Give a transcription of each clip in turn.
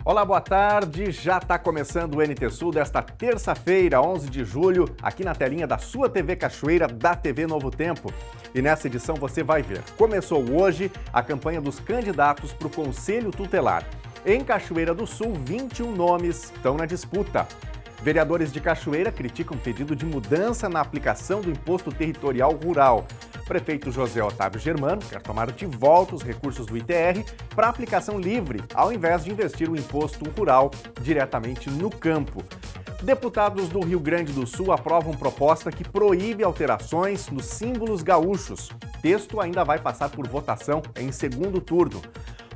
Olá, boa tarde. Já está começando o NT Sul desta terça-feira, 11 de julho, aqui na telinha da sua TV Cachoeira, da TV Novo Tempo. E nessa edição você vai ver. Começou hoje a campanha dos candidatos para o Conselho Tutelar. Em Cachoeira do Sul, 21 nomes estão na disputa. Vereadores de Cachoeira criticam pedido de mudança na aplicação do Imposto Territorial Rural. Prefeito José Otávio Germano quer tomar de volta os recursos do ITR para aplicação livre, ao invés de investir o imposto rural diretamente no campo. Deputados do Rio Grande do Sul aprovam proposta que proíbe alterações nos símbolos gaúchos. O texto ainda vai passar por votação em segundo turno.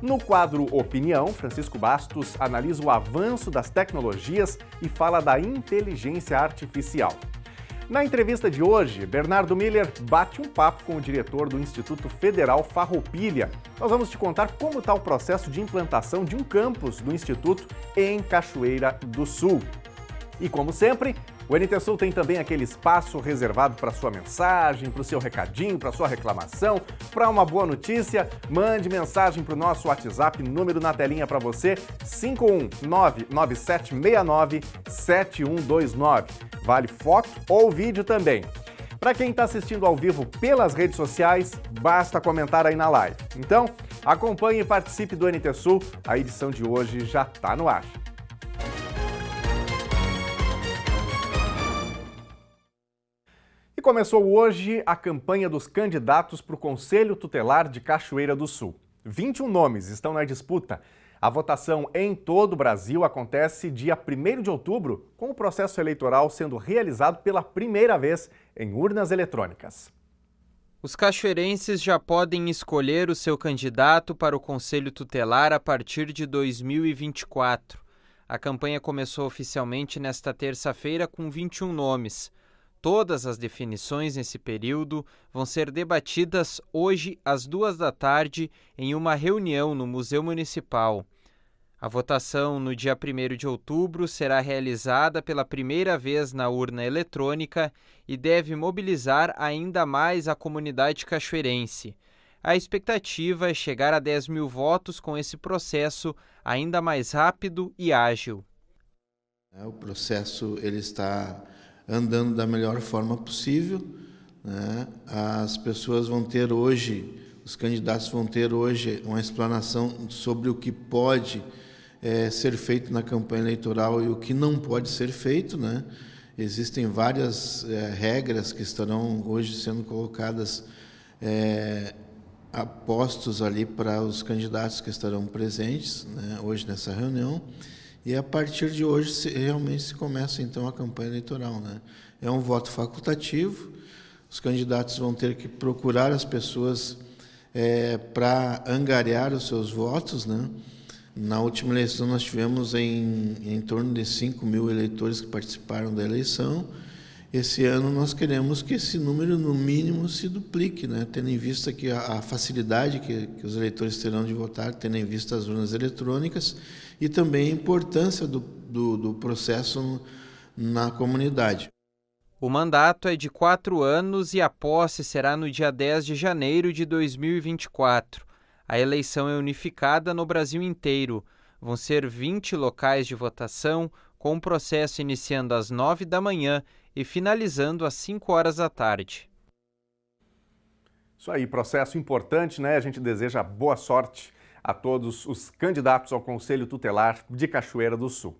No quadro Opinião, Francisco Bastos analisa o avanço das tecnologias e fala da inteligência artificial. Na entrevista de hoje, Bernardo Miller bate um papo com o diretor do Instituto Federal Farroupilha. Nós vamos te contar como está o processo de implantação de um campus do Instituto em Cachoeira do Sul. E como sempre, o NT Sul tem também aquele espaço reservado para sua mensagem, para o seu recadinho, para a sua reclamação, para uma boa notícia. Mande mensagem para o nosso WhatsApp, número na telinha para você, 51997697129. Vale foto ou vídeo também. Para quem está assistindo ao vivo pelas redes sociais, basta comentar aí na live. Então, acompanhe e participe do NT Sul. A edição de hoje já está no ar. E começou hoje a campanha dos candidatos para o Conselho Tutelar de Cachoeira do Sul. 21 nomes estão na disputa. A votação em todo o Brasil acontece dia 1º de outubro, com o processo eleitoral sendo realizado pela primeira vez em urnas eletrônicas. Os cachoeirenses já podem escolher o seu candidato para o Conselho Tutelar a partir de 2024. A campanha começou oficialmente nesta terça-feira com 21 nomes. Todas as definições nesse período vão ser debatidas hoje às 14h em uma reunião no Museu Municipal. A votação no dia 1º de outubro será realizada pela primeira vez na urna eletrônica e deve mobilizar ainda mais a comunidade cachoeirense. A expectativa é chegar a 10 mil votos com esse processo ainda mais rápido e ágil. O processo ele está andando da melhor forma possível, né? As pessoas vão ter hoje, os candidatos vão ter hoje uma explanação sobre o que pode ser feito na campanha eleitoral e o que não pode ser feito, né? Existem várias regras que estarão hoje sendo colocadas a postos ali para os candidatos que estarão presentes, né, hoje nessa reunião. E a partir de hoje realmente se começa então a campanha eleitoral, né? É um voto facultativo, os candidatos vão ter que procurar as pessoas para angariar os seus votos, né? Na última eleição nós tivemos em torno de 5 mil eleitores que participaram da eleição. Esse ano nós queremos que esse número no mínimo se duplique, né? Tendo em vista que a facilidade que os eleitores terão de votar, tendo em vista as urnas eletrônicas, e também a importância do processo na comunidade. O mandato é de 4 anos e a posse será no dia 10 de janeiro de 2024. A eleição é unificada no Brasil inteiro. Vão ser 20 locais de votação, com o processo iniciando às 9 da manhã e finalizando às 5 horas da tarde. Isso aí, processo importante, né? A gente deseja boa sorte a todos os candidatos ao Conselho Tutelar de Cachoeira do Sul.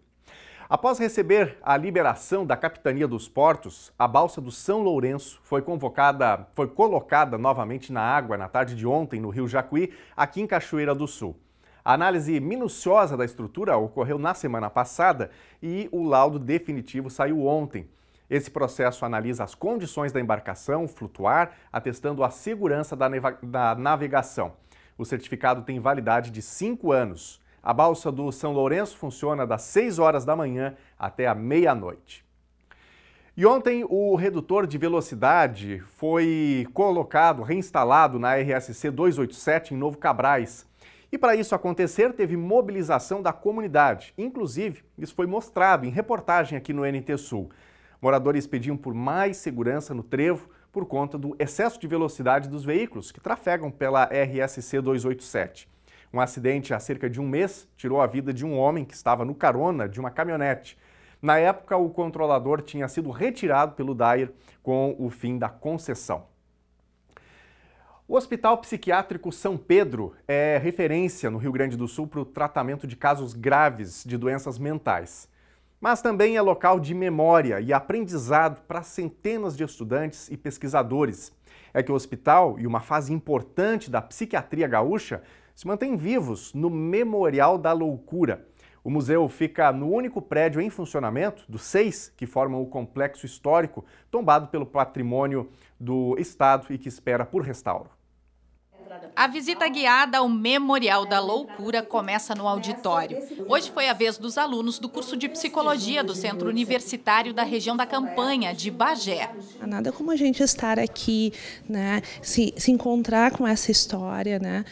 Após receber a liberação da Capitania dos Portos, a balsa do São Lourenço foi colocada novamente na água na tarde de ontem no Rio Jacuí, aqui em Cachoeira do Sul. A análise minuciosa da estrutura ocorreu na semana passada e o laudo definitivo saiu ontem. Esse processo analisa as condições da embarcação flutuar, atestando a segurança da navegação. O certificado tem validade de 5 anos. A balsa do São Lourenço funciona das 6 horas da manhã até a meia-noite. E ontem o redutor de velocidade foi reinstalado na RSC 287 em Novo Cabrais. E para isso acontecer, teve mobilização da comunidade. Inclusive, isso foi mostrado em reportagem aqui no NT Sul. Moradores pediam por mais segurança no trevo por conta do excesso de velocidade dos veículos que trafegam pela RSC 287. Um acidente há cerca de um mês tirou a vida de um homem que estava no carona de uma caminhonete. Na época, o controlador tinha sido retirado pelo DAIR com o fim da concessão. O Hospital Psiquiátrico São Pedro é referência no Rio Grande do Sul para o tratamento de casos graves de doenças mentais. Mas também é local de memória e aprendizado para centenas de estudantes e pesquisadores. É que o hospital e uma fase importante da psiquiatria gaúcha se mantêm vivos no Memorial da Loucura. O museu fica no único prédio em funcionamento, dos 6 que formam o complexo histórico, tombado pelo patrimônio do Estado e que espera por restauro. A visita guiada ao Memorial da Loucura começa no auditório. Hoje foi a vez dos alunos do curso de Psicologia do Centro Universitário da região da Campanha, de Bagé. Nada como a gente estar aqui, né, se encontrar com essa história, né,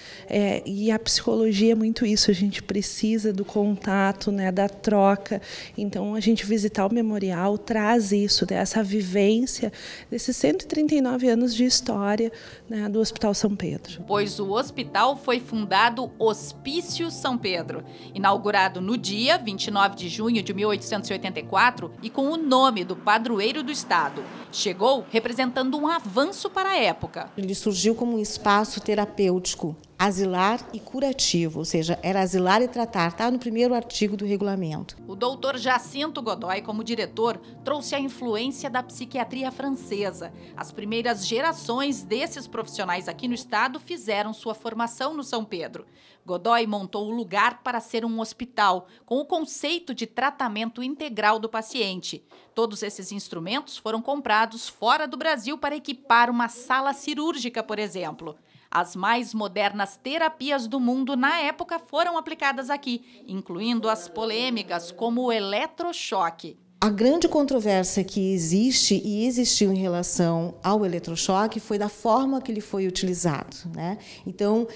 e a psicologia é muito isso, a gente precisa do contato, né, da troca. Então, a gente visitar o memorial traz isso, dessa vivência desses 139 anos de história, né, do Hospital São Pedro. Pois o hospital foi fundado Hospício São Pedro, inaugurado no dia 29 de junho de 1884 e com o nome do padroeiro do estado. Chegou representando um avanço para a época. Ele surgiu como um espaço terapêutico, asilar e curativo, ou seja, era asilar e tratar, está no primeiro artigo do regulamento. O doutor Jacinto Godoy, como diretor, trouxe a influência da psiquiatria francesa. As primeiras gerações desses profissionais aqui no estado fizeram sua formação no São Pedro. Godoy montou o lugar para ser um hospital, com o conceito de tratamento integral do paciente. Todos esses instrumentos foram comprados fora do Brasil para equipar uma sala cirúrgica, por exemplo. As mais modernas terapias do mundo na época foram aplicadas aqui, incluindo as polêmicas como o eletrochoque. A grande controvérsia que existe e existiu em relação ao eletrochoque foi da forma que ele foi utilizado, né? Então,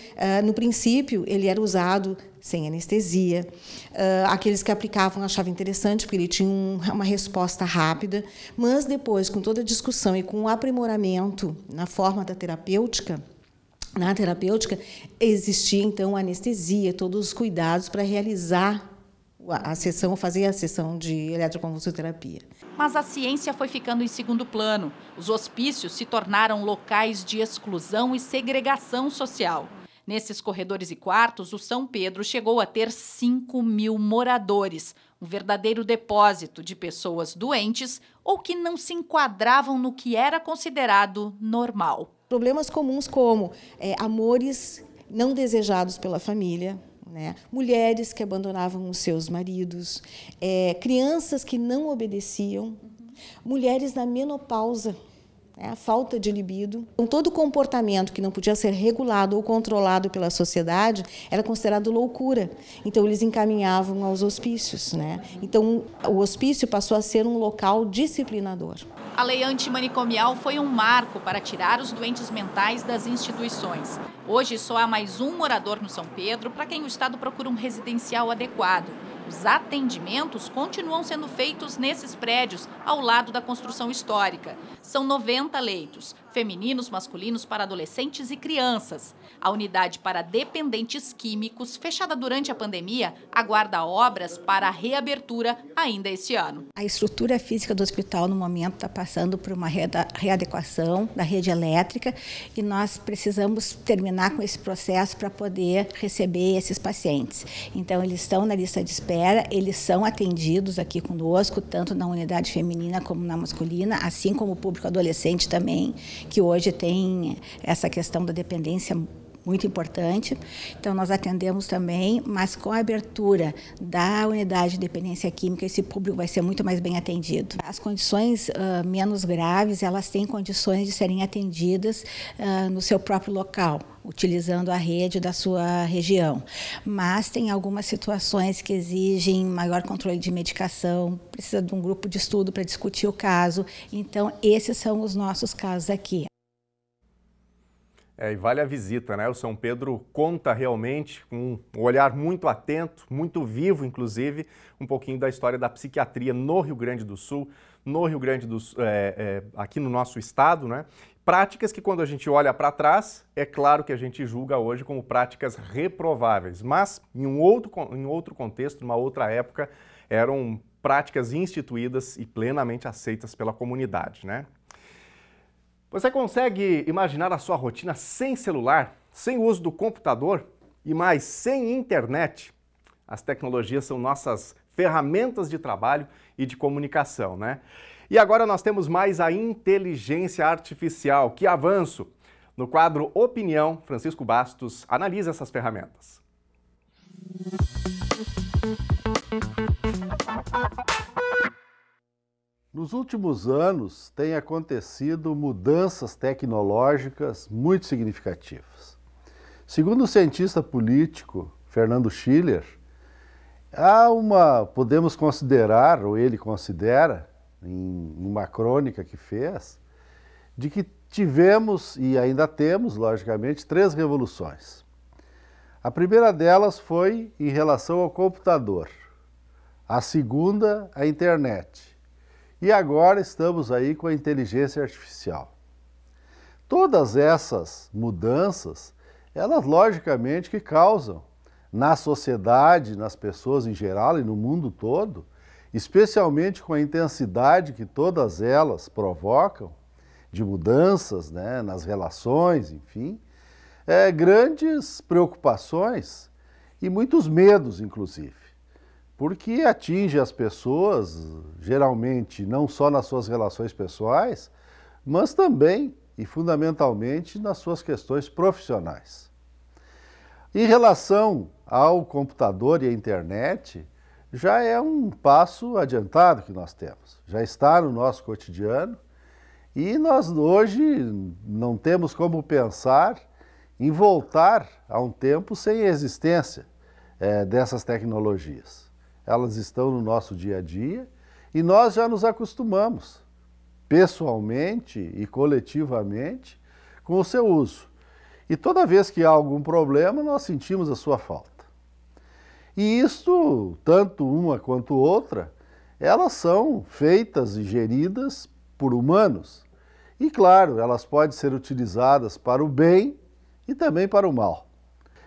no princípio, ele era usado sem anestesia. Aqueles que aplicavam achavam interessante, porque ele tinha uma resposta rápida, mas depois, com toda a discussão e com o aprimoramento na forma da terapêutica, na terapêutica, existia, então, anestesia, todos os cuidados para realizar a sessão, fazer a sessão de eletroconvulsoterapia. Mas a ciência foi ficando em segundo plano. Os hospícios se tornaram locais de exclusão e segregação social. Nesses corredores e quartos, o São Pedro chegou a ter 5.000 moradores, um verdadeiro depósito de pessoas doentes ou que não se enquadravam no que era considerado normal. Problemas comuns como amores não desejados pela família, né? Mulheres que abandonavam os seus maridos, crianças que não obedeciam, mulheres na menopausa, a falta de libido. Então, todo comportamento que não podia ser regulado ou controlado pela sociedade era considerado loucura. Então, eles encaminhavam aos hospícios, né? Então, o hospício passou a ser um local disciplinador. A lei antimanicomial foi um marco para tirar os doentes mentais das instituições. Hoje, só há mais um morador no São Pedro para quem o Estado procura um residencial adequado. Os atendimentos continuam sendo feitos nesses prédios, ao lado da construção histórica. São 90 leitos, femininos, masculinos para adolescentes e crianças. A unidade para dependentes químicos, fechada durante a pandemia, aguarda obras para a reabertura ainda esse ano. A estrutura física do hospital, no momento, está passando por uma readequação da rede elétrica e nós precisamos terminar com esse processo para poder receber esses pacientes. Então, eles estão na lista de espera, eles são atendidos aqui conosco, tanto na unidade feminina como na masculina, assim como o público adolescente também, que hoje tem essa questão da dependência muito importante. Então, nós atendemos também, mas com a abertura da unidade de dependência química, esse público vai ser muito mais bem atendido. As condições menos graves, elas têm condições de serem atendidas no seu próprio local, utilizando a rede da sua região. Mas tem algumas situações que exigem maior controle de medicação, precisa de um grupo de estudo para discutir o caso. Então, esses são os nossos casos aqui. E vale a visita, né? O São Pedro conta realmente com um olhar muito atento, muito vivo, inclusive, um pouquinho da história da psiquiatria no Rio Grande do Sul, aqui no nosso estado, né? Práticas que, quando a gente olha para trás, é claro que a gente julga hoje como práticas reprováveis, mas em outro contexto, numa outra época, eram práticas instituídas e plenamente aceitas pela comunidade, né? Você consegue imaginar a sua rotina sem celular, sem o uso do computador e mais sem internet? As tecnologias são nossas ferramentas de trabalho e de comunicação, né? E agora nós temos mais a inteligência artificial. Que avanço! No quadro Opinião, Francisco Bastos analisa essas ferramentas. Nos últimos anos, têm acontecido mudanças tecnológicas muito significativas. Segundo o cientista político Fernando Schiller, podemos considerar, ou ele considera, em uma crônica que fez, de que tivemos e ainda temos, logicamente, 3 revoluções. A primeira delas foi em relação ao computador, a segunda, a internet, e agora estamos aí com a inteligência artificial. Todas essas mudanças, elas logicamente que causam na sociedade, nas pessoas em geral e no mundo todo, especialmente com a intensidade que todas elas provocam, de mudanças, né, nas relações, enfim, grandes preocupações e muitos medos, inclusive, porque atinge as pessoas, geralmente, não só nas suas relações pessoais, mas também e fundamentalmente nas suas questões profissionais. Em relação ao computador e à internet, já é um passo adiantado que nós temos, já está no nosso cotidiano e nós hoje não temos como pensar em voltar a um tempo sem a existência dessas tecnologias. Elas estão no nosso dia a dia e nós já nos acostumamos, pessoalmente e coletivamente, com o seu uso. E toda vez que há algum problema, nós sentimos a sua falta. E isto, tanto uma quanto outra, elas são feitas e geridas por humanos. E, claro, elas podem ser utilizadas para o bem e também para o mal.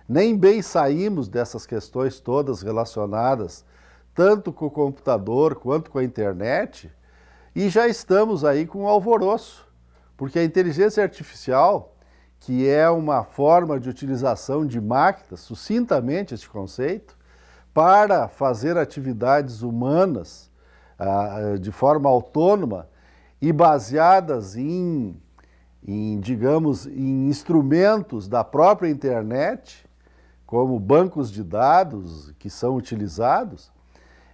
Nem bem saímos dessas questões todas relacionadas tanto com o computador quanto com a internet e já estamos aí com um alvoroço, porque a inteligência artificial, que é uma forma de utilização de máquinas, sucintamente este conceito, para fazer atividades humanas de forma autônoma e baseadas digamos, em instrumentos da própria internet, como bancos de dados que são utilizados,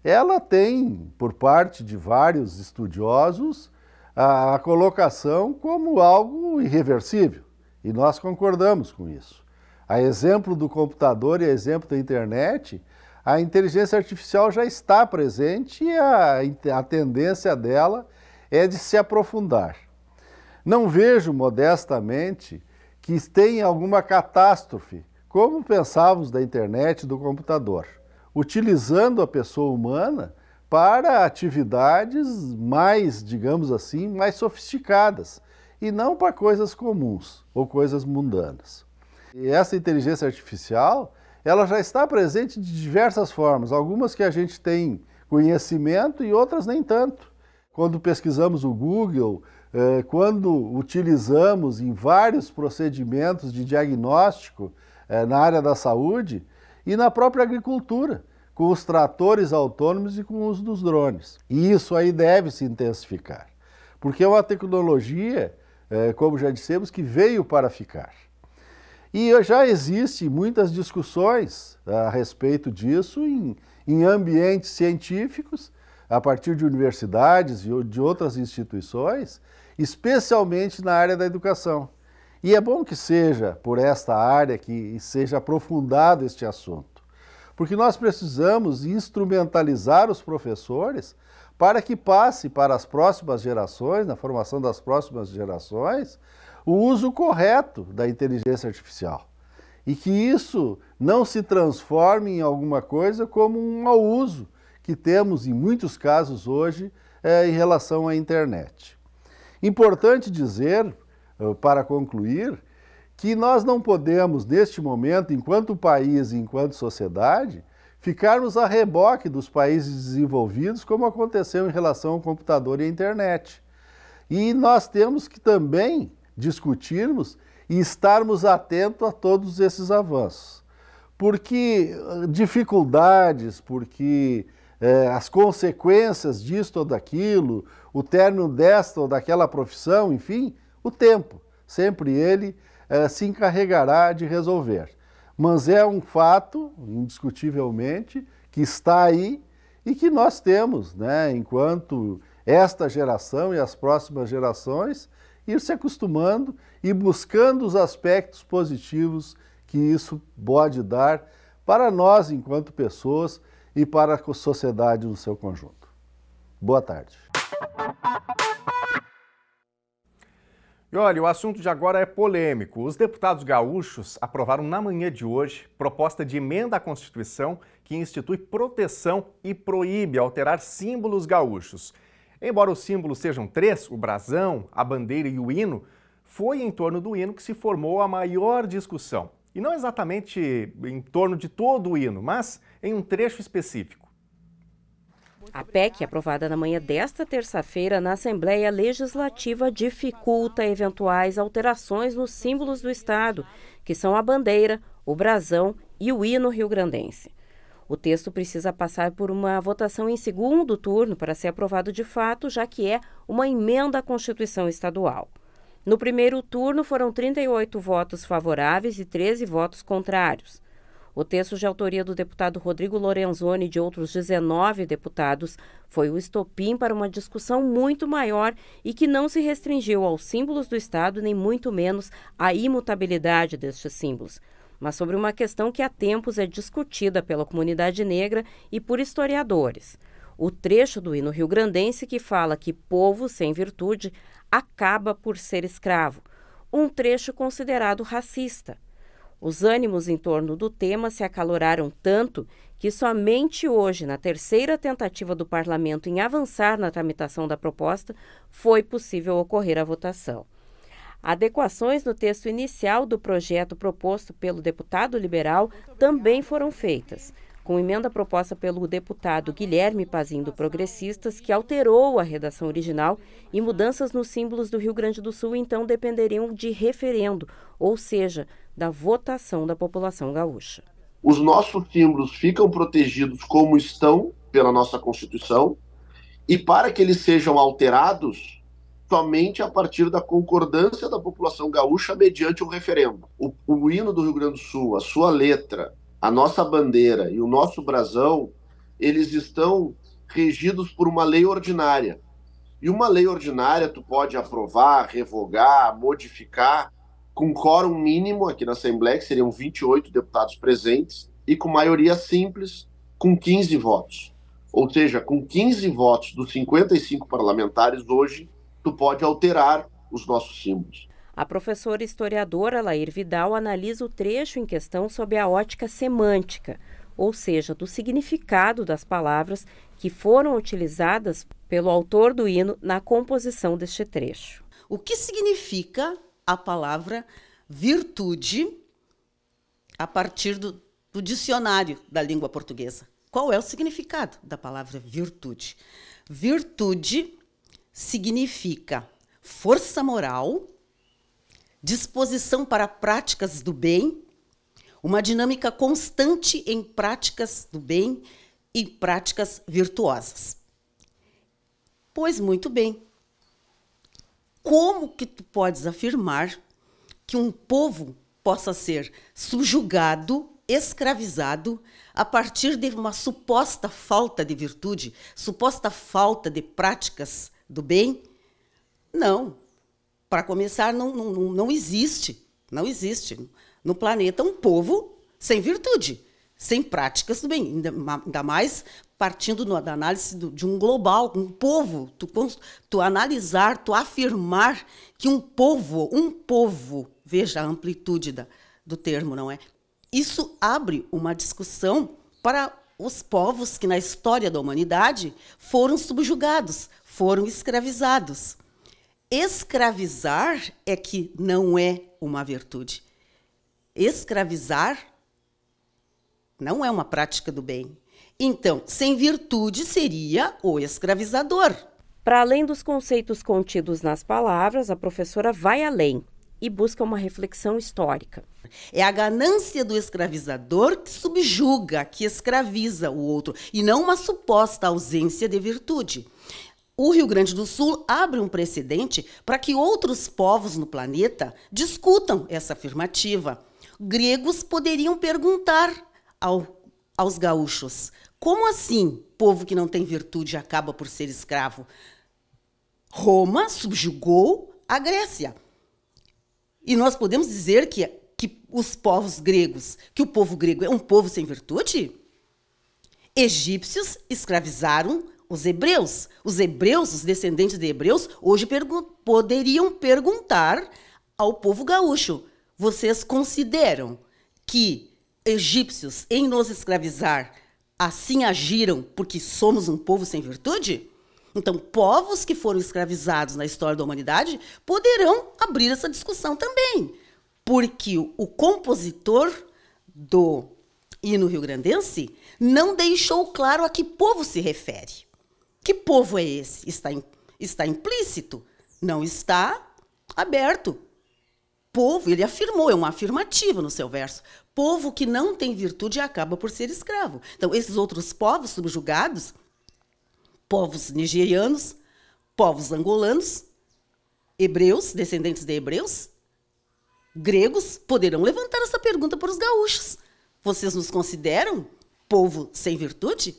ela tem, por parte de vários estudiosos, a colocação como algo irreversível, e nós concordamos com isso. A exemplo do computador e a exemplo da internet, a inteligência artificial já está presente e a tendência dela é de se aprofundar. Não vejo, modestamente, que tenha alguma catástrofe, como pensávamos da internet e do computador, utilizando a pessoa humana para atividades mais, digamos assim, mais sofisticadas, e não para coisas comuns ou coisas mundanas. E essa inteligência artificial, ela já está presente de diversas formas, algumas que a gente tem conhecimento e outras nem tanto. Quando pesquisamos o Google, quando utilizamos em vários procedimentos de diagnóstico na área da saúde e na própria agricultura, com os tratores autônomos e com o uso dos drones. E isso aí deve se intensificar, porque é uma tecnologia, como já dissemos, que veio para ficar. E já existem muitas discussões a respeito disso em ambientes científicos, a partir de universidades e de outras instituições, especialmente na área da educação. E é bom que seja por esta área que seja aprofundado este assunto, porque nós precisamos instrumentalizar os professores para que passe para as próximas gerações, na formação das próximas gerações, o uso correto da inteligência artificial. E que isso não se transforme em alguma coisa como um mau uso que temos em muitos casos hoje em relação à internet. Importante dizer, para concluir que nós não podemos, neste momento, enquanto país e enquanto sociedade, ficarmos a reboque dos países desenvolvidos, como aconteceu em relação ao computador e à internet. E nós temos que também discutirmos e estarmos atentos a todos esses avanços. Porque dificuldades, porque as consequências disto ou daquilo, o término desta ou daquela profissão, enfim, o tempo, sempre ele se encarregará de resolver. Mas é um fato, indiscutivelmente, que está aí e que nós temos, né, enquanto esta geração e as próximas gerações, ir se acostumando e buscando os aspectos positivos que isso pode dar para nós enquanto pessoas e para a sociedade no seu conjunto. Boa tarde. E olha, o assunto de agora é polêmico. Os deputados gaúchos aprovaram na manhã de hoje proposta de emenda à Constituição que institui proteção e proíbe alterar símbolos gaúchos. Embora os símbolos sejam 3, o brasão, a bandeira e o hino, foi em torno do hino que se formou a maior discussão. E não exatamente em torno de todo o hino, mas em um trecho específico. A PEC, aprovada na manhã desta terça-feira na Assembleia Legislativa, dificulta eventuais alterações nos símbolos do Estado, que são a bandeira, o brasão e o hino rio-grandense. O texto precisa passar por uma votação em segundo turno para ser aprovado de fato, já que é uma emenda à Constituição Estadual. No primeiro turno foram 38 votos favoráveis e 13 votos contrários. O texto de autoria do deputado Rodrigo Lorenzoni e de outros 19 deputados foi o estopim para uma discussão muito maior e que não se restringiu aos símbolos do Estado, nem muito menos à imutabilidade destes símbolos, mas sobre uma questão que há tempos é discutida pela comunidade negra e por historiadores. O trecho do hino rio-grandense que fala que povo sem virtude acaba por ser escravo, um trecho considerado racista. Os ânimos em torno do tema se acaloraram tanto que somente hoje, na terceira tentativa do parlamento em avançar na tramitação da proposta, foi possível ocorrer a votação. Adequações no texto inicial do projeto proposto pelo deputado liberal também foram feitas, com emenda proposta pelo deputado Guilherme Pazin do Progressistas, que alterou a redação original, e mudanças nos símbolos do Rio Grande do Sul então dependeriam de referendo, ou seja, da votação da população gaúcha. Os nossos símbolos ficam protegidos como estão pela nossa Constituição, e para que eles sejam alterados, somente a partir da concordância da população gaúcha mediante o referendo. O hino do Rio Grande do Sul, a sua letra, a nossa bandeira e o nosso brasão, eles estão regidos por uma lei ordinária. E uma lei ordinária tu pode aprovar, revogar, modificar, com quórum mínimo aqui na Assembleia, que seriam 28 deputados presentes, e com maioria simples, com 15 votos. Ou seja, com 15 votos dos 55 parlamentares hoje, tu pode alterar os nossos símbolos. A professora historiadora Lair Vidal analisa o trecho em questão sob a ótica semântica, ou seja, do significado das palavras que foram utilizadas pelo autor do hino na composição deste trecho. O que significa a palavra virtude a partir do dicionário da língua portuguesa? Qual é o significado da palavra virtude? Virtude significa força moral, disposição para práticas do bem, uma dinâmica constante em práticas do bem e práticas virtuosas. Pois muito bem. Como que tu podes afirmar que um povo possa ser subjugado, escravizado, a partir de uma suposta falta de virtude, suposta falta de práticas do bem? Não. Para começar, não existe no planeta um povo sem virtude, sem práticas do bem, ainda mais partindo da análise de um global, um povo, tu analisar, tu afirmar que um povo, veja a amplitude do termo, não é? Isso abre uma discussão para os povos que na história da humanidade foram subjugados, foram escravizados. escravizar é que não é uma virtude. Escravizar não é uma prática do bem. Então, sem virtude seria o escravizador. Para além dos conceitos contidos nas palavras, a professora vai além e busca uma reflexão histórica. É a ganância do escravizador que subjuga, que escraviza o outro, e não uma suposta ausência de virtude. O Rio Grande do Sul abre um precedente para que outros povos no planeta discutam essa afirmativa. Gregos poderiam perguntar aos gaúchos: como assim, povo que não tem virtude acaba por ser escravo? Roma subjugou a Grécia. E nós podemos dizer que os povos gregos, que o povo grego é um povo sem virtude? Egípcios escravizaram os hebreus. Os hebreus, os descendentes de hebreus, hoje poderiam perguntar ao povo gaúcho: vocês consideram que egípcios, em nos escravizar, assim agiram porque somos um povo sem virtude? Então, povos que foram escravizados na história da humanidade poderão abrir essa discussão também, porque o compositor do hino rio-grandense não deixou claro a que povo se refere. Que povo é esse? Está implícito, não está aberto. Povo, ele afirmou, é uma afirmativa no seu verso. Povo que não tem virtude acaba por ser escravo. Então, esses outros povos subjugados, povos nigerianos, povos angolanos, hebreus, descendentes de hebreus, gregos, poderão levantar essa pergunta para os gaúchos. Vocês nos consideram povo sem virtude?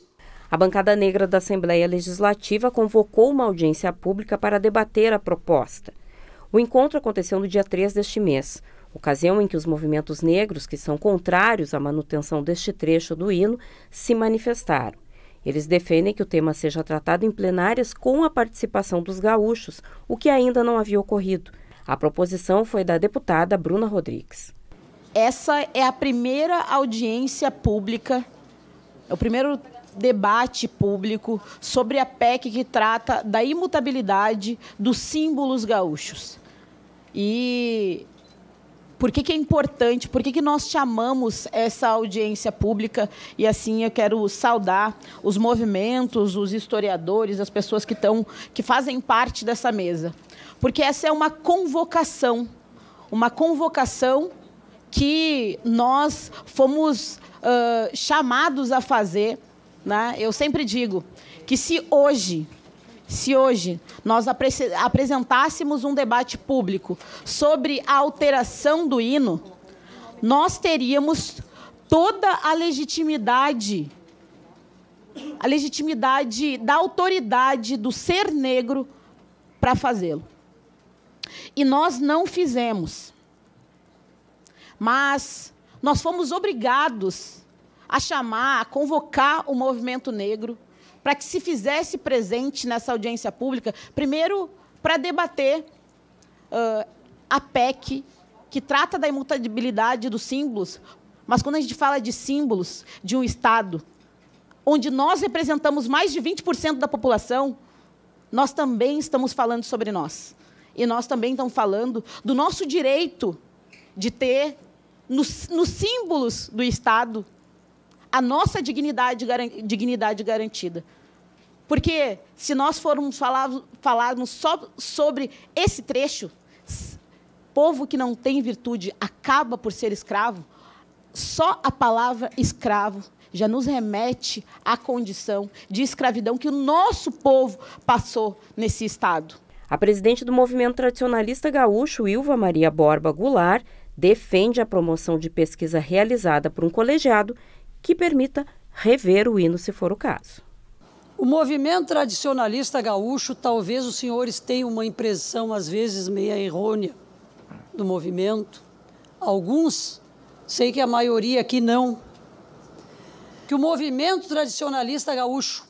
A bancada negra da Assembleia Legislativa convocou uma audiência pública para debater a proposta. O encontro aconteceu no dia 3 deste mês, ocasião em que os movimentos negros, que são contrários à manutenção deste trecho do hino, se manifestaram. Eles defendem que o tema seja tratado em plenárias com a participação dos gaúchos, o que ainda não havia ocorrido. A proposição foi da deputada Bruna Rodrigues. Essa é a primeira audiência pública, é o primeiro debate público sobre a PEC que trata da imutabilidade dos símbolos gaúchos. E por que é importante, por que nós chamamos essa audiência pública? E assim eu quero saudar os movimentos, os historiadores, as pessoas que fazem parte dessa mesa. Porque essa é uma convocação que nós fomos chamados a fazer, né? Eu sempre digo que se hoje nós apresentássemos um debate público sobre a alteração do hino, nós teríamos toda a legitimidade da autoridade do ser negro para fazê-lo. E nós não fizemos. Mas nós fomos obrigados a convocar o movimento negro para que se fizesse presente nessa audiência pública, primeiro para debater a PEC, que trata da imutabilidade dos símbolos, mas quando a gente fala de símbolos de um Estado, onde nós representamos mais de 20% da população, nós também estamos falando sobre nós. E nós também estamos falando do nosso direito de ter, nos símbolos do Estado, a nossa dignidade garantida. Porque, se nós formos falarmos só sobre esse trecho, povo que não tem virtude acaba por ser escravo, só a palavra escravo já nos remete à condição de escravidão que o nosso povo passou nesse Estado. A presidente do Movimento Tradicionalista Gaúcho, Ilva Maria Borba Goulart, defende a promoção de pesquisa realizada por um colegiado que permita rever o hino, se for o caso. O movimento tradicionalista gaúcho, talvez os senhores tenham uma impressão, às vezes, meia errônea do movimento. Alguns, sei que a maioria aqui não, que o movimento tradicionalista gaúcho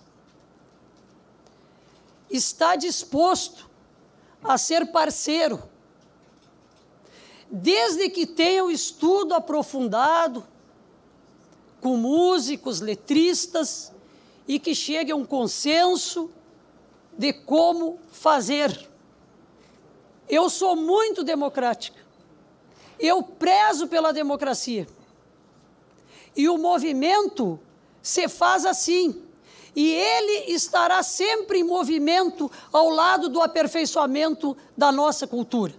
está disposto a ser parceiro, desde que tenha o estudo aprofundado, com músicos, letristas, e que chegue a um consenso de como fazer. Eu sou muito democrática. Eu prezo pela democracia. E o movimento se faz assim. E ele estará sempre em movimento ao lado do aperfeiçoamento da nossa cultura.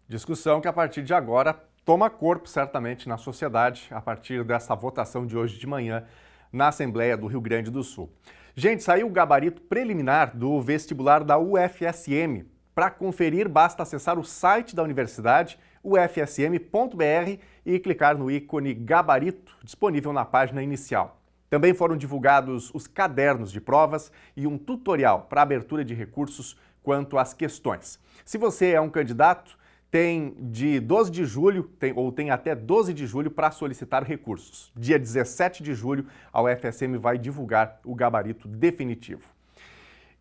Discussão que a partir de agora toma corpo certamente na sociedade a partir dessa votação de hoje de manhã na Assembleia do Rio Grande do Sul. Gente, saiu o gabarito preliminar do vestibular da UFSM. Para conferir, basta acessar o site da universidade, ufsm.br, e clicar no ícone gabarito, disponível na página inicial. Também foram divulgados os cadernos de provas e um tutorial para abertura de recursos quanto às questões. Se você é um candidato, tem de 12 de julho, tem até 12 de julho para solicitar recursos. Dia 17 de julho, a UFSM vai divulgar o gabarito definitivo.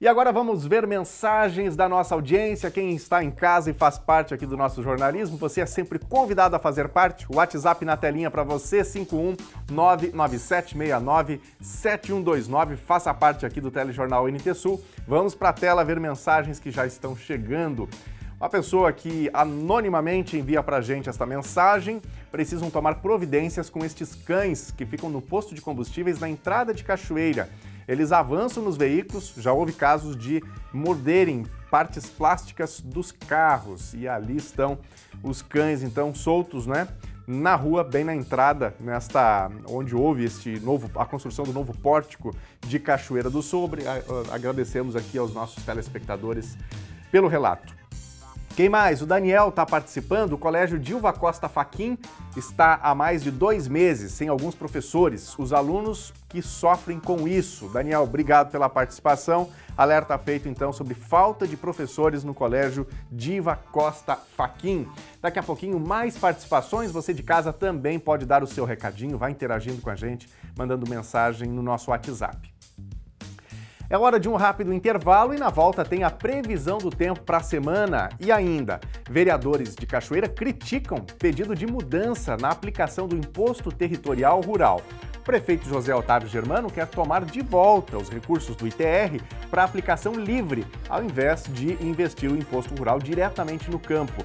E agora vamos ver mensagens da nossa audiência. Quem está em casa e faz parte aqui do nosso jornalismo, você é sempre convidado a fazer parte. O WhatsApp na telinha para você, 51997697129. Faça parte aqui do Telejornal NT Sul. Vamos para a tela ver mensagens que já estão chegando. Uma pessoa que anonimamente envia para a gente esta mensagem: precisam tomar providências com estes cães que ficam no posto de combustíveis na entrada de Cachoeira. Eles avançam nos veículos, já houve casos de morderem partes plásticas dos carros. E ali estão os cães, então, soltos, né? Na rua, bem na entrada, onde houve a construção do novo pórtico de Cachoeira do Sul. Agradecemos aqui aos nossos telespectadores pelo relato. Quem mais? O Daniel está participando. O Colégio Dilva Costa Fachin está há mais de 2 meses sem alguns professores. Os alunos que sofrem com isso. Daniel, obrigado pela participação. Alerta feito, então, sobre falta de professores no Colégio Dilva Costa Fachin. Daqui a pouquinho, mais participações. Você de casa também pode dar o seu recadinho, vai interagindo com a gente, mandando mensagem no nosso WhatsApp. É hora de um rápido intervalo e na volta tem a previsão do tempo para a semana. E ainda, vereadores de Cachoeira criticam pedido de mudança na aplicação do Imposto Territorial Rural. O prefeito José Otávio Germano quer tomar de volta os recursos do ITR para aplicação livre, ao invés de investir o imposto rural diretamente no campo.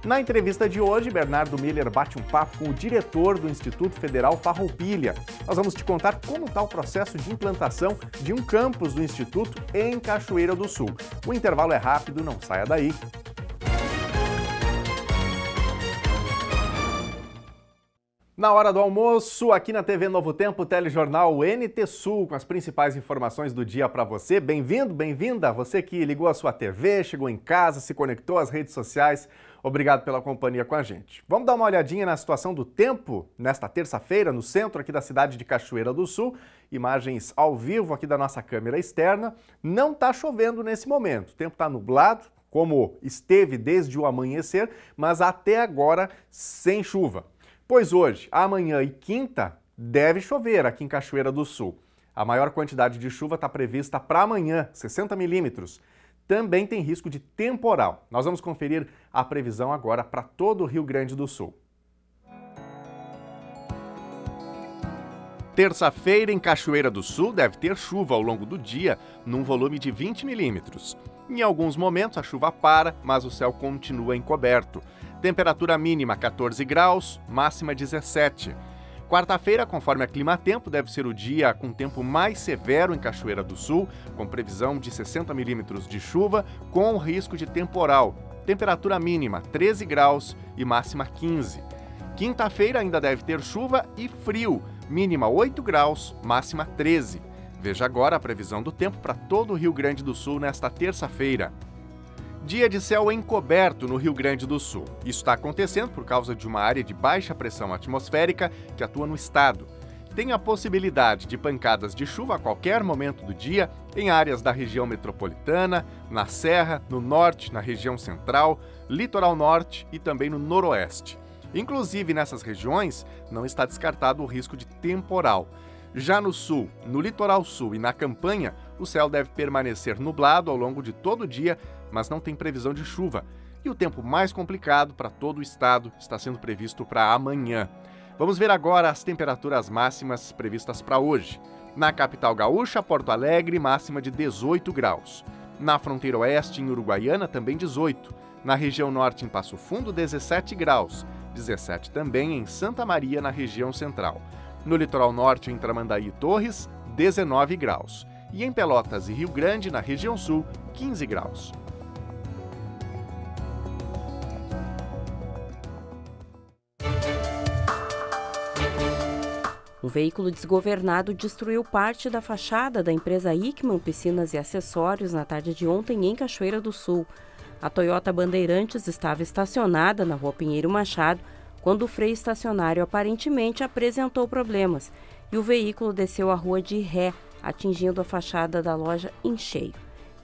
Na entrevista de hoje, Bernardo Miller bate um papo com o diretor do Instituto Federal Farroupilha. Nós vamos te contar como está o processo de implantação de um campus do Instituto em Cachoeira do Sul. O intervalo é rápido, não saia daí. Na hora do almoço, aqui na TV Novo Tempo, Telejornal NT Sul, com as principais informações do dia para você. Bem-vindo, bem-vinda, você que ligou a sua TV, chegou em casa, se conectou às redes sociais. Obrigado pela companhia com a gente. Vamos dar uma olhadinha na situação do tempo nesta terça-feira, no centro aqui da cidade de Cachoeira do Sul. Imagens ao vivo aqui da nossa câmera externa. Não está chovendo nesse momento, o tempo está nublado, como esteve desde o amanhecer, mas até agora sem chuva. Pois hoje, amanhã e quinta, deve chover aqui em Cachoeira do Sul. A maior quantidade de chuva está prevista para amanhã, 60 milímetros. Também tem risco de temporal. Nós vamos conferir a previsão agora para todo o Rio Grande do Sul. Terça-feira em Cachoeira do Sul deve ter chuva ao longo do dia, num volume de 20 milímetros. Em alguns momentos a chuva para, mas o céu continua encoberto. Temperatura mínima 14 graus, máxima 17. Quarta-feira, conforme a Climatempo, deve ser o dia com tempo mais severo em Cachoeira do Sul, com previsão de 60 milímetros de chuva, com risco de temporal. Temperatura mínima 13 graus e máxima 15. Quinta-feira ainda deve ter chuva e frio, mínima 8 graus, máxima 13. Veja agora a previsão do tempo para todo o Rio Grande do Sul nesta terça-feira. Dia de céu encoberto no Rio Grande do Sul. Isso está acontecendo por causa de uma área de baixa pressão atmosférica que atua no estado. Tem a possibilidade de pancadas de chuva a qualquer momento do dia em áreas da região metropolitana, na Serra, no norte, na região central, litoral norte e também no noroeste. Inclusive nessas regiões não está descartado o risco de temporal. Já no sul, no litoral sul e na campanha, o céu deve permanecer nublado ao longo de todo o dia, mas não tem previsão de chuva. E o tempo mais complicado para todo o estado está sendo previsto para amanhã. Vamos ver agora as temperaturas máximas previstas para hoje. Na capital gaúcha, Porto Alegre, máxima de 18 graus. Na fronteira oeste, em Uruguaiana, também 18. Na região norte, em Passo Fundo, 17 graus. 17 também em Santa Maria, na região central. No litoral norte, em Tramandaí e Torres, 19 graus. E em Pelotas e Rio Grande, na região sul, 15 graus. Um veículo desgovernado destruiu parte da fachada da empresa Ickman Piscinas e Acessórios na tarde de ontem em Cachoeira do Sul. A Toyota Bandeirantes estava estacionada na Rua Pinheiro Machado quando o freio estacionário aparentemente apresentou problemas e o veículo desceu a rua de ré, atingindo a fachada da loja em cheio.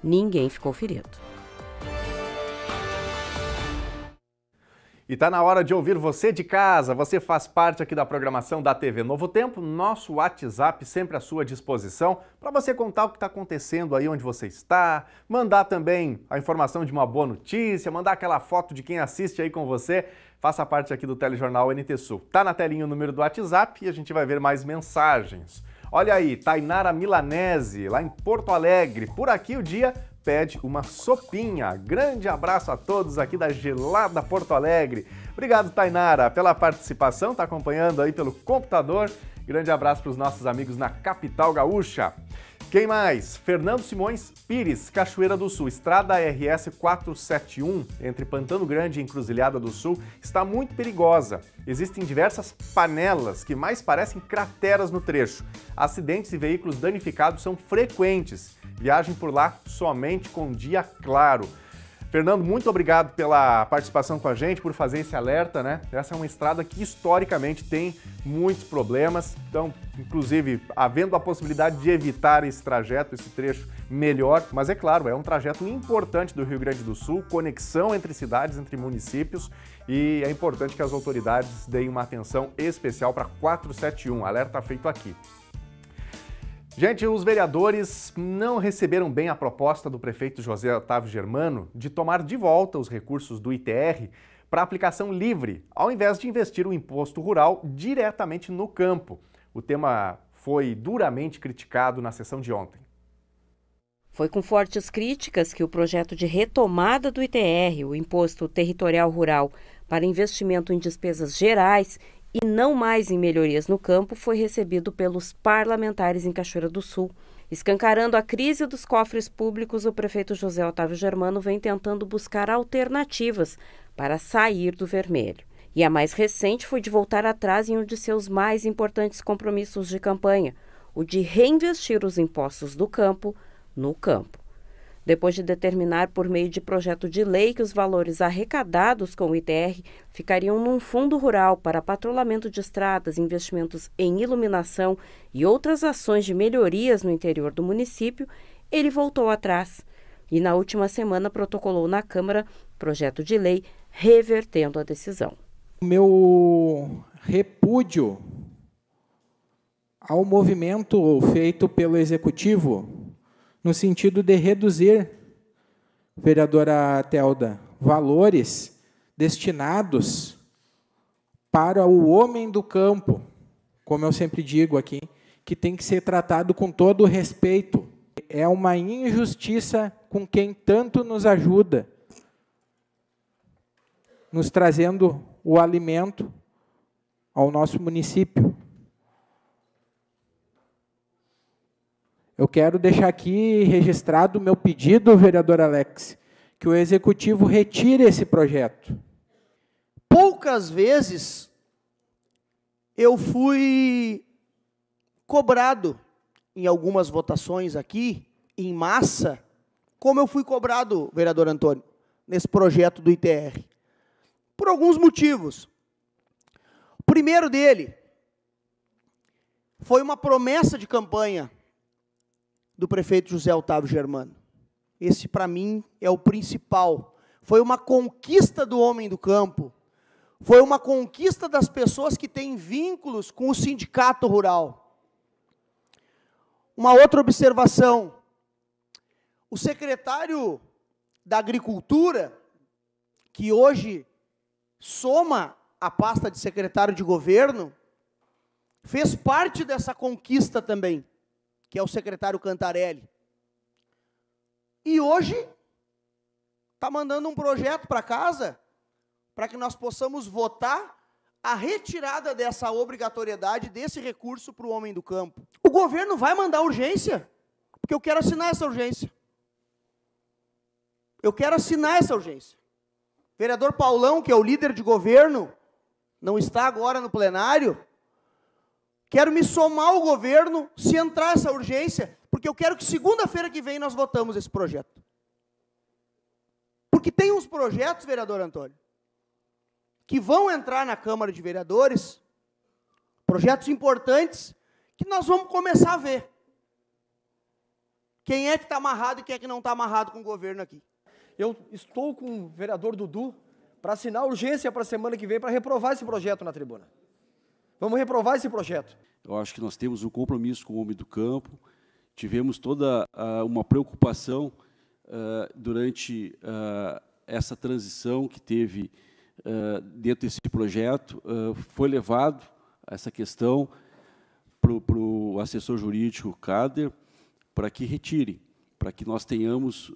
Ninguém ficou ferido. E tá na hora de ouvir você de casa. Você faz parte aqui da programação da TV Novo Tempo. Nosso WhatsApp sempre à sua disposição para você contar o que está acontecendo aí onde você está, mandar também a informação de uma boa notícia, mandar aquela foto de quem assiste aí com você. Faça parte aqui do Telejornal NT Sul. Tá na telinha o número do WhatsApp e a gente vai ver mais mensagens. Olha aí, Tainara Milanese, lá em Porto Alegre. Por aqui o dia pede uma sopinha. Grande abraço a todos aqui da gelada Porto Alegre. Obrigado, Tainara, pela participação. Tá acompanhando aí pelo computador. Grande abraço para os nossos amigos na capital gaúcha. Quem mais? Fernando Simões Pires, Cachoeira do Sul. Estrada RS 471, entre Pantano Grande e Encruzilhada do Sul, está muito perigosa. Existem diversas panelas que mais parecem crateras no trecho. Acidentes e veículos danificados são frequentes. Viagem por lá somente com dia claro. Fernando, muito obrigado pela participação com a gente, por fazer esse alerta, né? Essa é uma estrada que historicamente tem muitos problemas, então, inclusive, havendo a possibilidade de evitar esse trajeto, esse trecho, melhor. Mas é claro, é um trajeto importante do Rio Grande do Sul, conexão entre cidades, entre municípios, e é importante que as autoridades deem uma atenção especial para 471, alerta feito aqui. Gente, os vereadores não receberam bem a proposta do prefeito José Otávio Germano de tomar de volta os recursos do ITR para aplicação livre, ao invés de investir o imposto rural diretamente no campo. O tema foi duramente criticado na sessão de ontem. Foi com fortes críticas que o projeto de retomada do ITR, o Imposto Territorial Rural, para investimento em despesas gerais e não mais em melhorias no campo, foi recebido pelos parlamentares em Cachoeira do Sul. Escancarando a crise dos cofres públicos, o prefeito José Otávio Germano vem tentando buscar alternativas para sair do vermelho. E a mais recente foi de voltar atrás em um de seus mais importantes compromissos de campanha, o de reinvestir os impostos do campo no campo. Depois de determinar por meio de projeto de lei que os valores arrecadados com o ITR ficariam num fundo rural para patrulhamento de estradas, investimentos em iluminação e outras ações de melhorias no interior do município, ele voltou atrás e na última semana protocolou na Câmara projeto de lei revertendo a decisão. O meu repúdio ao movimento feito pelo Executivo no sentido de reduzir, vereadora Telda, valores destinados para o homem do campo, como eu sempre digo aqui, que tem que ser tratado com todo o respeito. É uma injustiça com quem tanto nos ajuda, nos trazendo o alimento ao nosso município. Eu quero deixar aqui registrado o meu pedido, vereador Alex, que o Executivo retire esse projeto. Poucas vezes eu fui cobrado em algumas votações aqui, em massa, como eu fui cobrado, vereador Antônio, nesse projeto do ITR. Por alguns motivos. O primeiro dele foi uma promessa de campanha do prefeito José Otávio Germano. Esse, para mim, é o principal. Foi uma conquista do homem do campo. Foi uma conquista das pessoas que têm vínculos com o sindicato rural. Uma outra observação. O secretário da Agricultura, que hoje soma a pasta de secretário de governo, fez parte dessa conquista também, que é o secretário Cantarelli. E hoje está mandando um projeto para casa para que nós possamos votar a retirada dessa obrigatoriedade, desse recurso para o homem do campo. O governo vai mandar urgência, porque eu quero assinar essa urgência. Eu quero assinar essa urgência. O vereador Paulão, que é o líder de governo, não está agora no plenário. Quero me somar ao governo se entrar essa urgência, porque eu quero que segunda-feira que vem nós votamos esse projeto. Porque tem uns projetos, vereador Antônio, que vão entrar na Câmara de Vereadores, projetos importantes, que nós vamos começar a ver. Quem é que está amarrado e quem é que não está amarrado com o governo aqui. Eu estou com o vereador Dudu para assinar urgência para a semana que vem para reprovar esse projeto na tribuna. Vamos reprovar esse projeto. Eu acho que nós temos um compromisso com o homem do campo, tivemos toda uma preocupação durante essa transição que teve dentro desse projeto, foi levado essa questão para o assessor jurídico Cader para que retire, para que nós tenhamos,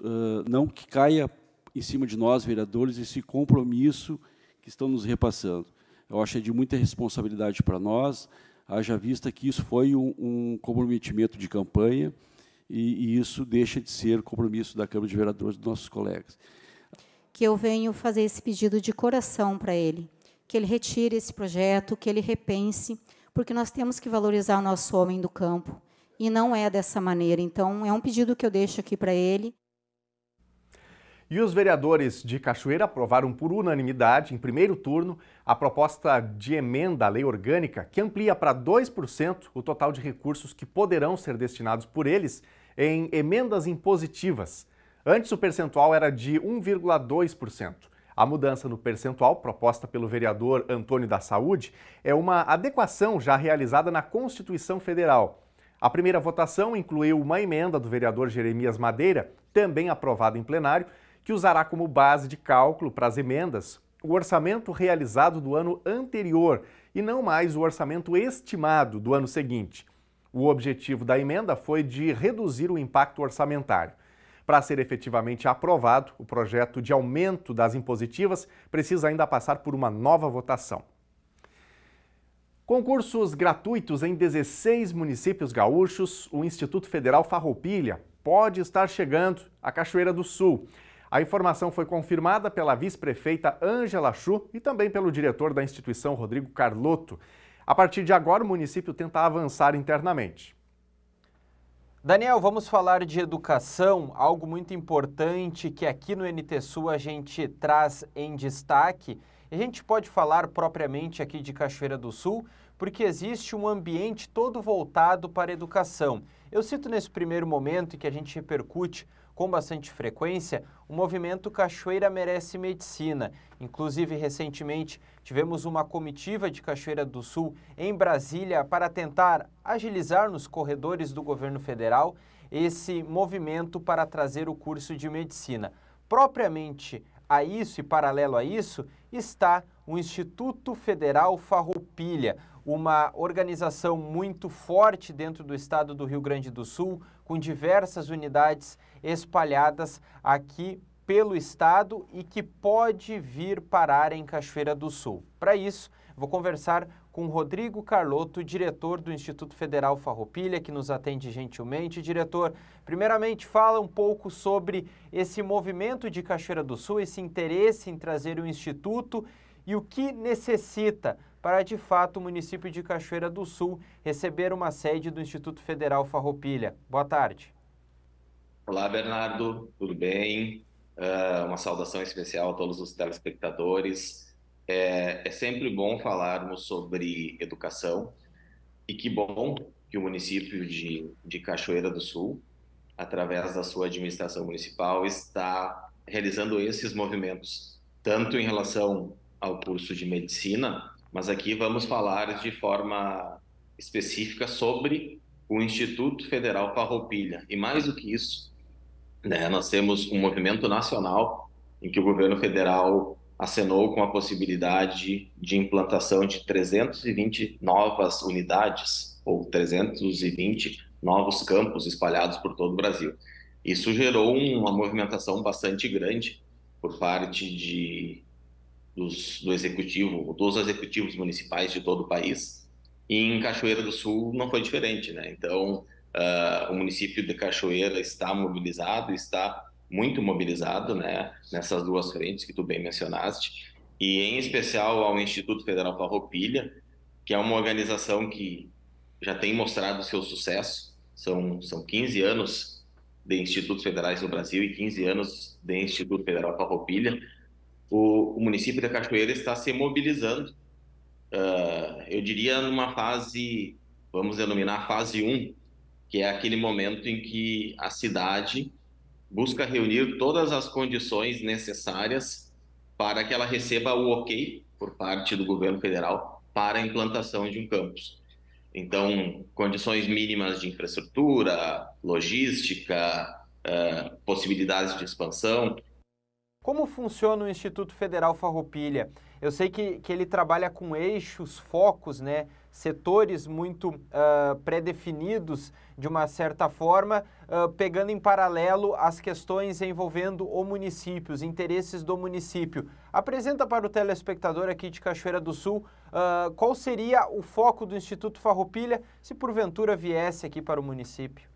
não que caia em cima de nós, vereadores, esse compromisso que estão nos repassando. Eu acho que é de muita responsabilidade para nós, haja vista que isso foi um comprometimento de campanha e isso deixa de ser compromisso da Câmara de Vereadores dos nossos colegas. Que eu venho fazer esse pedido de coração para ele, que ele retire esse projeto, que ele repense, porque nós temos que valorizar o nosso homem do campo, e não é dessa maneira. Então, é um pedido que eu deixo aqui para ele. E os vereadores de Cachoeira aprovaram por unanimidade, em primeiro turno, a proposta de emenda à lei orgânica que amplia para 2% o total de recursos que poderão ser destinados por eles em emendas impositivas. Antes, o percentual era de 1,2%. A mudança no percentual, proposta pelo vereador Antônio da Saúde, é uma adequação já realizada na Constituição Federal. A primeira votação incluiu uma emenda do vereador Jeremias Madeira, também aprovada em plenário, que usará como base de cálculo para as emendas o orçamento realizado do ano anterior e não mais o orçamento estimado do ano seguinte. O objetivo da emenda foi de reduzir o impacto orçamentário. Para ser efetivamente aprovado, o projeto de aumento das impositivas precisa ainda passar por uma nova votação. Concursos gratuitos em 16 municípios gaúchos, o Instituto Federal Farroupilha pode estar chegando à Cachoeira do Sul. A informação foi confirmada pela vice-prefeita Ângela Chu e também pelo diretor da instituição, Rodrigo Carlotto. A partir de agora, o município tenta avançar internamente. Daniel, vamos falar de educação, algo muito importante que aqui no NT Sul a gente traz em destaque. A gente pode falar propriamente aqui de Cachoeira do Sul, porque existe um ambiente todo voltado para a educação. Eu cito nesse primeiro momento, e que a gente repercute com bastante frequência, o movimento Cachoeira Merece Medicina. Inclusive, recentemente, tivemos uma comitiva de Cachoeira do Sul em Brasília para tentar agilizar nos corredores do governo federal esse movimento para trazer o curso de medicina. Propriamente a isso e paralelo a isso está o Instituto Federal Farroupilha, uma organização muito forte dentro do estado do Rio Grande do Sul, com diversas unidades espalhadas aqui pelo estado e que pode vir parar em Cachoeira do Sul. Para isso, vou conversar com Rodrigo Carlotto, diretor do Instituto Federal Farroupilha, que nos atende gentilmente. Diretor, primeiramente, fala um pouco sobre esse movimento de Cachoeira do Sul, esse interesse em trazer o Instituto e o que necessita para, de fato, o município de Cachoeira do Sul receber uma sede do Instituto Federal Farroupilha. Boa tarde. Olá, Bernardo, tudo bem? Uma saudação especial a todos os telespectadores. É sempre bom falarmos sobre educação e que bom que o município de Cachoeira do Sul, através da sua administração municipal, está realizando esses movimentos, tanto em relação ao curso de medicina, mas aqui vamos falar de forma específica sobre o Instituto Federal Farroupilha. E mais do que isso, né, nós temos um movimento nacional em que o governo federal acenou com a possibilidade de implantação de 320 novas unidades, ou 320 novos campos espalhados por todo o Brasil. Isso gerou uma movimentação bastante grande por parte dos executivos municipais de todo o país. E em Cachoeira do Sul não foi diferente, né? Então, o município de Cachoeira está mobilizado, está muito mobilizado, né, nessas duas frentes que tu bem mencionaste, e em especial ao Instituto Federal Farroupilha, que é uma organização que já tem mostrado seu sucesso. São 15 anos de institutos federais no Brasil e 15 anos de Instituto Federal Farroupilha. O município de Cachoeira está se mobilizando, eu diria numa fase, vamos denominar fase 1, que é aquele momento em que a cidade busca reunir todas as condições necessárias para que ela receba o ok por parte do governo federal para a implantação de um campus. Então, condições mínimas de infraestrutura, logística, possibilidades de expansão. Como funciona o Instituto Federal Farroupilha? Eu sei que ele trabalha com eixos, focos, né? Setores muito pré-definidos, de uma certa forma, pegando em paralelo as questões envolvendo o município, os interesses do município. Apresenta para o telespectador aqui de Cachoeira do Sul qual seria o foco do Instituto Farroupilha, se porventura viesse aqui para o município.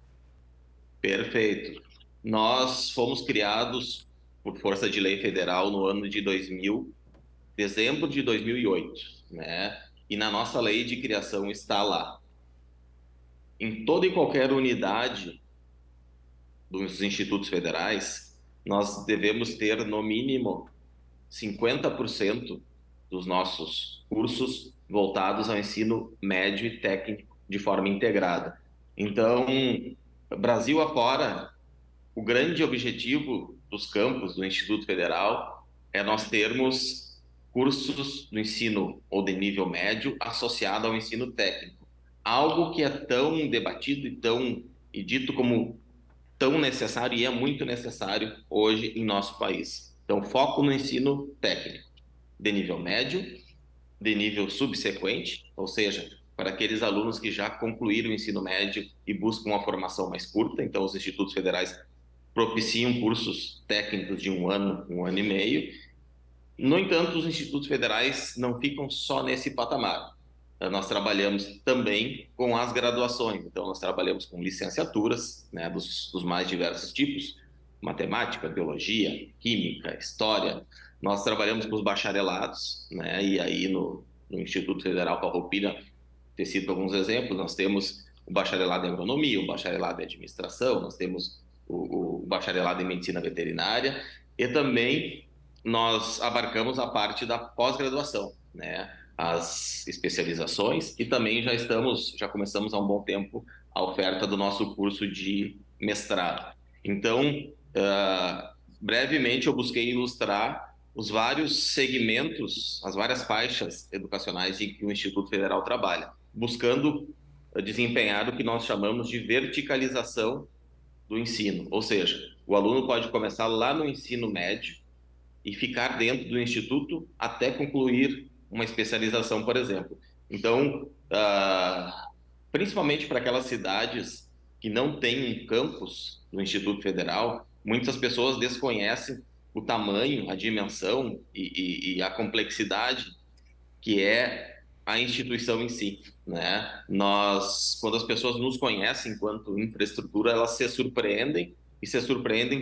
Perfeito. Nós fomos criados por força de lei federal no ano de 2000, dezembro de 2008, né? E na nossa lei de criação está lá. Em toda e qualquer unidade dos institutos federais, nós devemos ter, no mínimo, 50% dos nossos cursos voltados ao ensino médio e técnico de forma integrada. Então, Brasil afora, o grande objetivo dos campos do Instituto Federal é nós termos cursos do ensino ou de nível médio associado ao ensino técnico. Algo que é tão debatido e dito como tão necessário, e é muito necessário hoje em nosso país. Então, foco no ensino técnico, de nível médio, de nível subsequente, ou seja, para aqueles alunos que já concluíram o ensino médio e buscam uma formação mais curta. Então, os institutos federais propiciam cursos técnicos de um ano e meio. No entanto, os institutos federais não ficam só nesse patamar. Nós trabalhamos também com as graduações. Então, nós trabalhamos com licenciaturas, né, dos mais diversos tipos, matemática, biologia, química, história. Nós trabalhamos com os bacharelados, né, e aí no Instituto Federal Farroupilha, ter cito alguns exemplos, nós temos o bacharelado em agronomia, o bacharelado em administração, nós temos o bacharelado em medicina veterinária, e também nós abarcamos a parte da pós-graduação, né? As especializações, e também já começamos há um bom tempo a oferta do nosso curso de mestrado. Então, brevemente eu busquei ilustrar os vários segmentos, as várias faixas educacionais em que o Instituto Federal trabalha, buscando desempenhar o que nós chamamos de verticalização do ensino, ou seja, o aluno pode começar lá no ensino médio e ficar dentro do instituto até concluir uma especialização, por exemplo. Então, principalmente para aquelas cidades que não têm um campus no Instituto Federal, muitas pessoas desconhecem o tamanho, a dimensão e a complexidade que é a instituição em si, né? Quando as pessoas nos conhecem enquanto infraestrutura, elas se surpreendem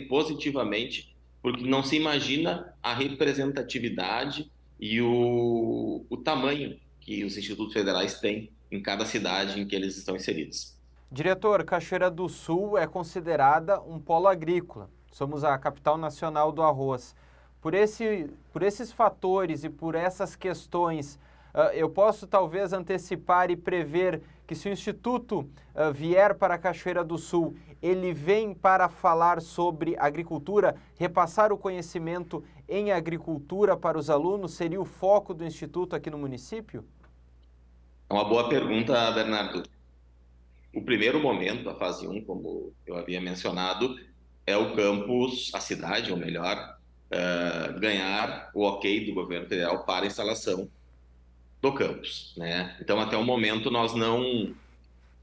positivamente, porque não se imagina a representatividade e o tamanho que os institutos federais têm em cada cidade em que eles estão inseridos. Diretor, Cachoeira do Sul é considerada um polo agrícola. Somos a capital nacional do arroz. Por esses fatores e por essas questões, eu posso talvez antecipar e prever que se o Instituto vier para a Cachoeira do Sul, ele vem para falar sobre agricultura, repassar o conhecimento em agricultura para os alunos? Seria o foco do Instituto aqui no município? É uma boa pergunta, Bernardo. O primeiro momento, a fase 1, como eu havia mencionado, é o campus, a cidade, ou melhor, ganhar o ok do governo federal para a instalação do campus, né? Então, até o momento, nós não,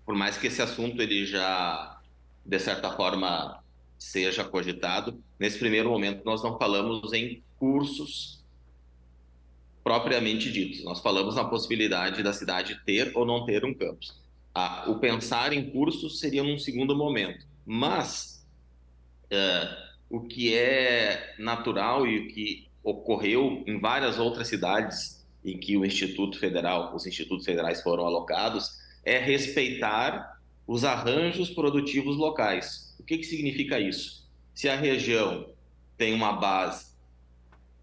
por mais que esse assunto ele já, de certa forma, seja cogitado. Nesse primeiro momento, nós não falamos em cursos propriamente ditos. Nós falamos na possibilidade da cidade ter ou não ter um campus. O pensar em cursos seria num segundo momento. Mas o que é natural e o que ocorreu em várias outras cidades em que os institutos federais foram alocados é respeitar os arranjos produtivos locais. O que significa isso? Se a região tem uma base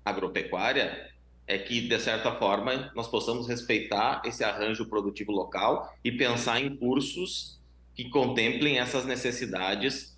agropecuária, é que, de certa forma, nós possamos respeitar esse arranjo produtivo local e pensar em cursos que contemplem essas necessidades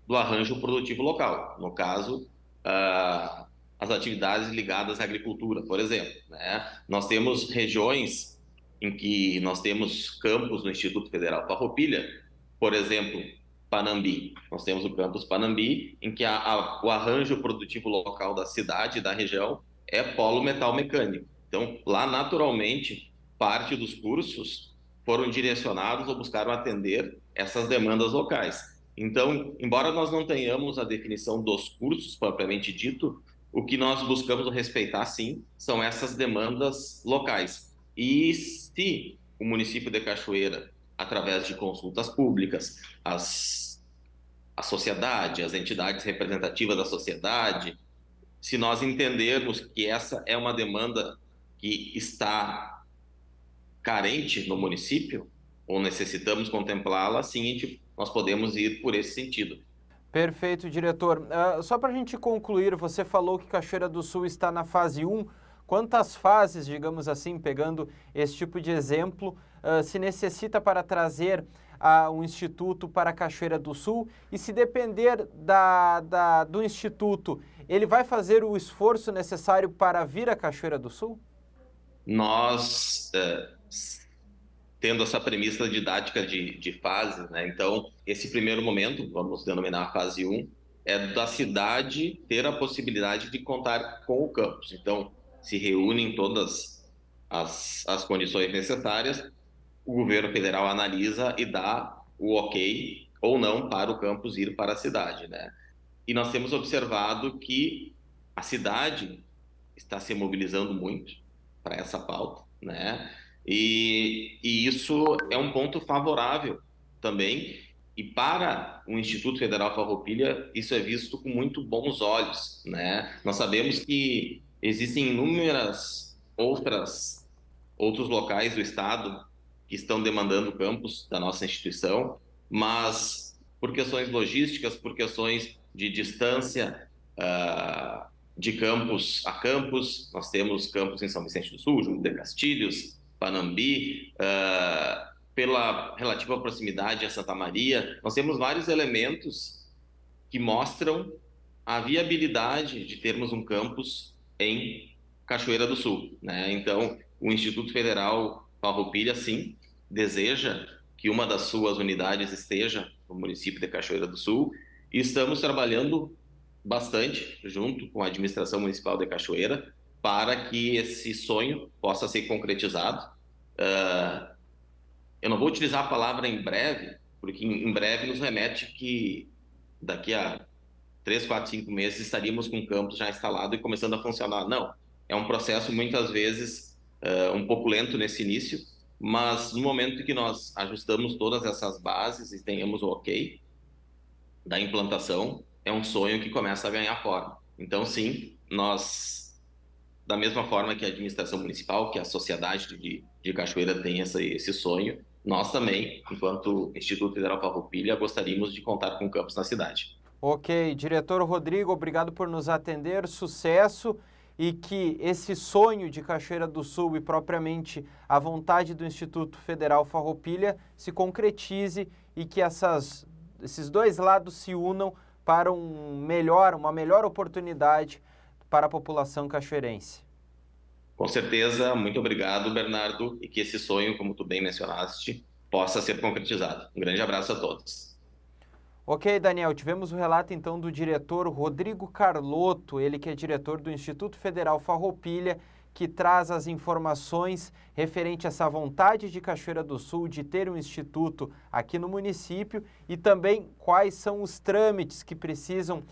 do arranjo produtivo local. No caso, as atividades ligadas à agricultura, por exemplo, né? Nós temos regiões em que nós temos campos no Instituto Federal Farroupilha, por exemplo, Panambi. Nós temos o campus Panambi, em que o arranjo produtivo local da cidade, da região, é polo metal mecânico. Então, lá, naturalmente, parte dos cursos foram direcionados ou buscaram atender essas demandas locais. Então, embora nós não tenhamos a definição dos cursos propriamente dito, o que nós buscamos respeitar, sim, são essas demandas locais. E se o município de Cachoeira, através de consultas públicas, a sociedade, as entidades representativas da sociedade, se nós entendermos que essa é uma demanda que está carente no município, ou necessitamos contemplá-la, sim, nós podemos ir por esse sentido. Perfeito, diretor. Só para a gente concluir, você falou que Cachoeira do Sul está na fase 1. Quantas fases, digamos assim, pegando esse tipo de exemplo, se necessita para trazer um instituto para Cachoeira do Sul? E se depender do instituto, ele vai fazer o esforço necessário para vir a Cachoeira do Sul? Nós, tendo essa premissa didática de fase, né? Então, esse primeiro momento, vamos denominar fase 1, é da cidade ter a possibilidade de contar com o campus. Então, se reúnem todas as condições necessárias, o governo federal analisa e dá o ok ou não para o campus ir para a cidade, né? E nós temos observado que a cidade está se mobilizando muito para essa pauta, né? E isso é um ponto favorável também. E para o Instituto Federal Farroupilha, isso é visto com muito bons olhos, né? Nós sabemos que existem inúmeras outros locais do estado que estão demandando campus da nossa instituição, mas por questões logísticas, por questões de distância de campus a campus, nós temos campus em São Vicente do Sul, Júlio de Castilhos, Panambi, pela relativa proximidade a Santa Maria, nós temos vários elementos que mostram a viabilidade de termos um campus em Cachoeira do Sul, né? Então, o Instituto Federal Farroupilha, sim, deseja que uma das suas unidades esteja no município de Cachoeira do Sul, e estamos trabalhando bastante junto com a administração municipal de Cachoeira para que esse sonho possa ser concretizado. Eu não vou utilizar a palavra em breve, porque em breve nos remete que daqui a 3, 4, 5 meses estaríamos com o campus já instalado e começando a funcionar. Não, é um processo muitas vezes um pouco lento nesse início, mas no momento em que nós ajustamos todas essas bases e tenhamos o ok da implantação, é um sonho que começa a ganhar forma. Então, sim, nós, da mesma forma que a administração municipal, que a sociedade de Cachoeira tem esse sonho, nós também, enquanto Instituto Federal Farroupilha, gostaríamos de contar com campus na cidade. Ok, diretor Rodrigo, obrigado por nos atender, sucesso, e que esse sonho de Cachoeira do Sul e propriamente a vontade do Instituto Federal Farroupilha se concretize e que esses dois lados se unam para uma melhor oportunidade para a população cachoeirense. Com certeza, muito obrigado, Bernardo, e que esse sonho, como tu bem mencionaste, possa ser concretizado. Um grande abraço a todos. Ok, Daniel, tivemos o relato então do diretor Rodrigo Carlotto, ele que é diretor do Instituto Federal Farroupilha, que traz as informações referente a essa vontade de Cachoeira do Sul de ter um instituto aqui no município e também quais são os trâmites que precisam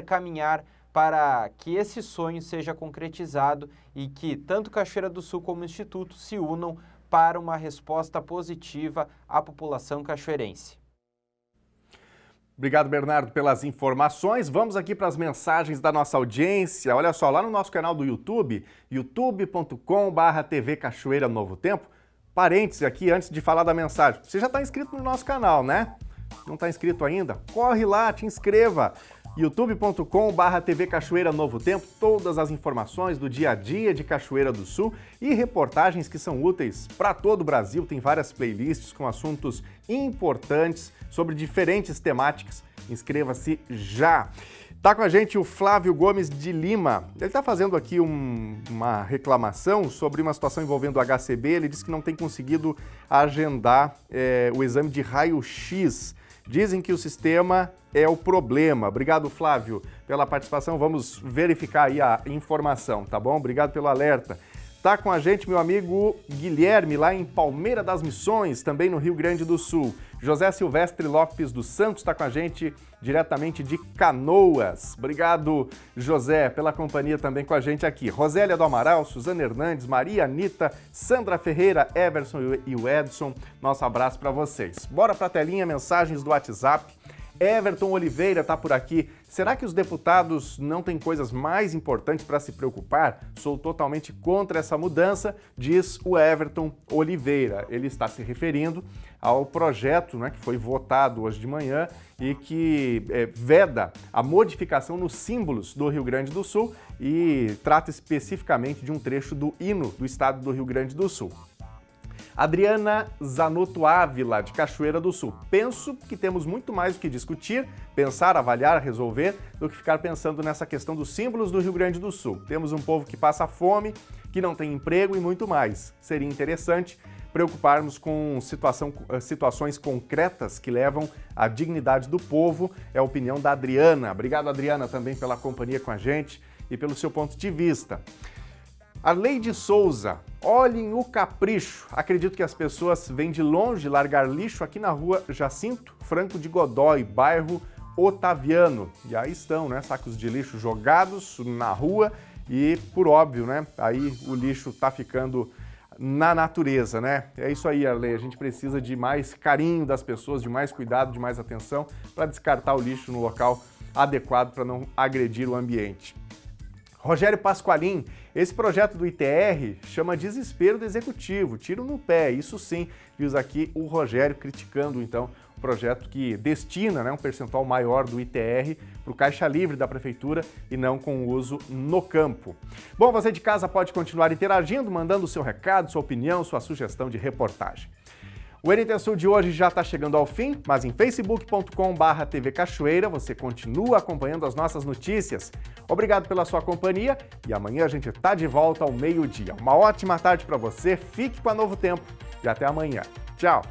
caminhar para que esse sonho seja concretizado e que tanto Cachoeira do Sul como o Instituto se unam para uma resposta positiva à população cachoeirense. Obrigado, Bernardo, pelas informações. Vamos aqui para as mensagens da nossa audiência. Olha só, lá no nosso canal do YouTube, youtube.com/TV Cachoeira Novo Tempo. Parêntese aqui antes de falar da mensagem. Você já está inscrito no nosso canal, né? Não está inscrito ainda? Corre lá, te inscreva. youtube.com/TV Cachoeira Novo Tempo, todas as informações do dia a dia de Cachoeira do Sul e reportagens que são úteis para todo o Brasil. Tem várias playlists com assuntos importantes sobre diferentes temáticas. Inscreva-se já! Tá com a gente o Flávio Gomes de Lima. Ele está fazendo aqui uma reclamação sobre uma situação envolvendo o HCB. Ele disse que não tem conseguido agendar o exame de raio-x. Dizem que o sistema é o problema. Obrigado, Flávio, pela participação. Vamos verificar aí a informação, tá bom? Obrigado pelo alerta. Tá com a gente meu amigo Guilherme, lá em Palmeira das Missões, também no Rio Grande do Sul. José Silvestre Lopes dos Santos está com a gente diretamente de Canoas. Obrigado, José, pela companhia também com a gente aqui. Rosélia do Amaral, Suzana Hernandes, Maria Anitta, Sandra Ferreira, Everson e o Edson. Nosso abraço para vocês. Bora para a telinha, mensagens do WhatsApp. Everton Oliveira está por aqui. Será que os deputados não têm coisas mais importantes para se preocupar? Sou totalmente contra essa mudança, diz o Everton Oliveira. Ele está se referindo ao projeto, né, que foi votado hoje de manhã e que veda a modificação nos símbolos do Rio Grande do Sul e trata especificamente de um trecho do hino do estado do Rio Grande do Sul. Adriana Zanotto Ávila, de Cachoeira do Sul. Penso que temos muito mais o que discutir, pensar, avaliar, resolver, do que ficar pensando nessa questão dos símbolos do Rio Grande do Sul. Temos um povo que passa fome, que não tem emprego e muito mais. Seria interessante preocuparmos com situações concretas que levam à dignidade do povo. É a opinião da Adriana. Obrigado, Adriana, também pela companhia com a gente e pelo seu ponto de vista. Arleide Souza, olhem o capricho. Acredito que as pessoas vêm de longe largar lixo aqui na rua Jacinto Franco de Godói, bairro Otaviano. E aí estão, né? Sacos de lixo jogados na rua e, por óbvio, né? Aí o lixo tá ficando na natureza, né? É isso aí, Arleide. A gente precisa de mais carinho das pessoas, de mais cuidado, de mais atenção para descartar o lixo no local adequado para não agredir o ambiente. Rogério Pasqualin, esse projeto do ITR chama desespero do executivo, tiro no pé, isso sim, diz aqui o Rogério, criticando então o projeto que destina, né, um percentual maior do ITR para o caixa livre da prefeitura e não com uso no campo. Bom, você de casa pode continuar interagindo, mandando o seu recado, sua opinião, sua sugestão de reportagem. O NT Sul de hoje já está chegando ao fim, mas em facebook.com/TV Cachoeira você continua acompanhando as nossas notícias. Obrigado pela sua companhia e amanhã a gente está de volta ao meio-dia. Uma ótima tarde para você, fique com a Novo Tempo e até amanhã. Tchau!